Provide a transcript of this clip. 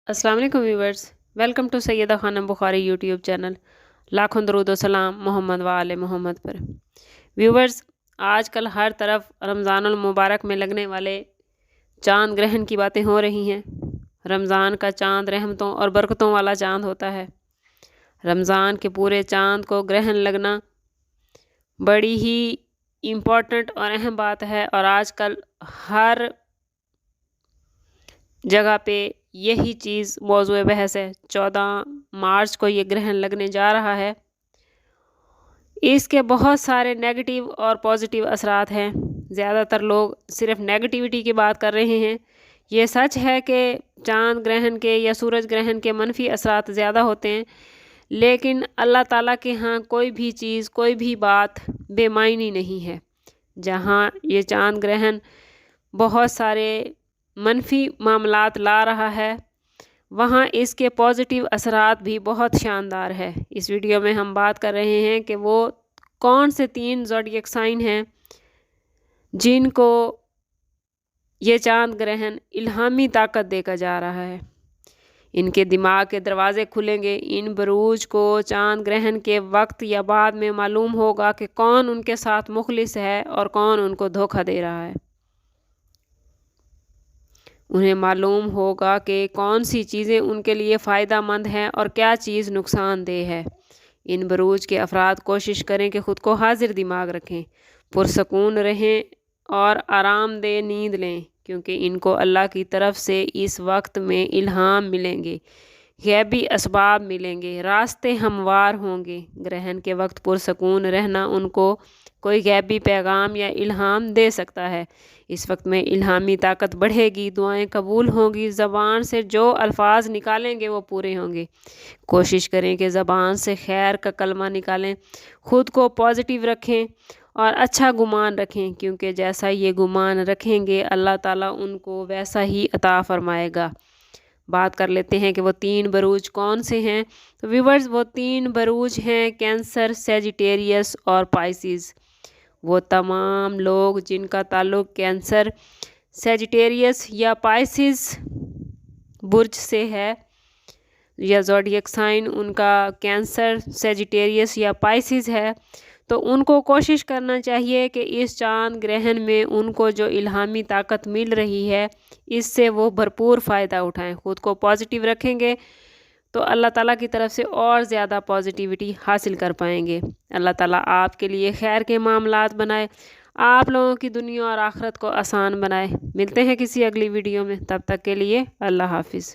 السلام علیکم viewers, welcome to Syeda Khanum Bukhari YouTube channel. لاکھوں درود و سلام محمد و آل محمد پر۔ ویورز، آج کل ہر طرف رمضان المبارک میں لگنے والے چاند گرہن کی باتیں ہو رہی ہیں۔ رمضان کا چاند رحمتوں اور برکتوں والا چاند ہوتا ہے۔ رمضان کے پورے چاند کو گرہن لگنا بڑی ہی امپورٹنٹ اور اہم بات ہے، اور آج کل ہر جگہ پہ یہی چیز موضوع بحث ہے۔ 14 مارچ کو یہ گرہن لگنے جا رہا ہے۔ اس کے بہت سارے نیگیٹیو اور پازیٹیو اثرات ہیں۔ زیادہ تر لوگ صرف نیگیٹیوٹی کی بات کر رہے ہیں۔ یہ سچ ہے کہ چاند گرہن کے یا سورج گرہن کے منفی اثرات زیادہ ہوتے ہیں، لیکن اللہ تعالیٰ کے ہاں کوئی بھی چیز، کوئی بھی بات بے معنی نہیں ہے۔ جہاں یہ چاند گرہن بہت سارے منفی معاملات لا رہا ہے، وہاں اس کے پازیٹیو اثرات بھی بہت شاندار ہے۔ اس ویڈیو میں ہم بات کر رہے ہیں کہ وہ کون سے 3 زوڈیک سائن ہیں جن کو یہ چاند گرہن الہامی طاقت دے کر جا رہا ہے۔ ان کے دماغ کے دروازے کھلیں گے۔ ان بروج کو چاند گرہن کے وقت یا بعد میں معلوم ہوگا کہ کون ان کے ساتھ مخلص ہے اور کون ان کو دھوکہ دے رہا ہے۔ انہیں معلوم ہوگا کہ کون سی چیزیں ان کے لیے فائدہ مند ہیں اور کیا چیز نقصان دہ ہے۔ ان بروج کے افراد کوشش کریں کہ خود کو حاضر دماغ رکھیں، پرسکون رہیں اور آرام دہ نیند لیں، کیونکہ ان کو اللہ کی طرف سے اس وقت میں الہام ملیں گے، غیبی اسباب ملیں گے، راستے ہموار ہوں گے۔ گرہن کے وقت پرسکون رہنا ان کو کوئی غیبی پیغام یا الہام دے سکتا ہے۔ اس وقت میں الہامی طاقت بڑھے گی، دعائیں قبول ہوں گی، زبان سے جو الفاظ نکالیں گے وہ پورے ہوں گے۔ کوشش کریں کہ زبان سے خیر کا کلمہ نکالیں، خود کو پازیٹیو رکھیں اور اچھا گمان رکھیں، کیونکہ جیسا یہ گمان رکھیں گے اللہ تعالیٰ ان کو ویسا ہی عطا فرمائے گا۔ بات کر لیتے ہیں کہ وہ 3 بروج کون سے ہیں۔ تو ویورز، وہ 3 بروج ہیں کینسر، سیجیٹیریس اور پائسیز۔ وہ تمام لوگ جن کا تعلق کینسر، سیجیٹیریس یا پائسیز برج سے ہے، یا زوڈیک سائن ان کا کینسر، سیجیٹیریس یا پائسیز ہے، تو ان کو کوشش کرنا چاہیے کہ اس چاند گرہن میں ان کو جو الہامی طاقت مل رہی ہے اس سے وہ بھرپور فائدہ اٹھائیں۔ خود کو پازیٹیو رکھیں گے تو اللہ تعالیٰ کی طرف سے اور زیادہ پازیٹیوٹی حاصل کر پائیں گے۔ اللہ تعالیٰ آپ کے لیے خیر کے معاملات بنائے، آپ لوگوں کی دنیا اور آخرت کو آسان بنائے۔ ملتے ہیں کسی اگلی ویڈیو میں، تب تک کے لیے اللہ حافظ۔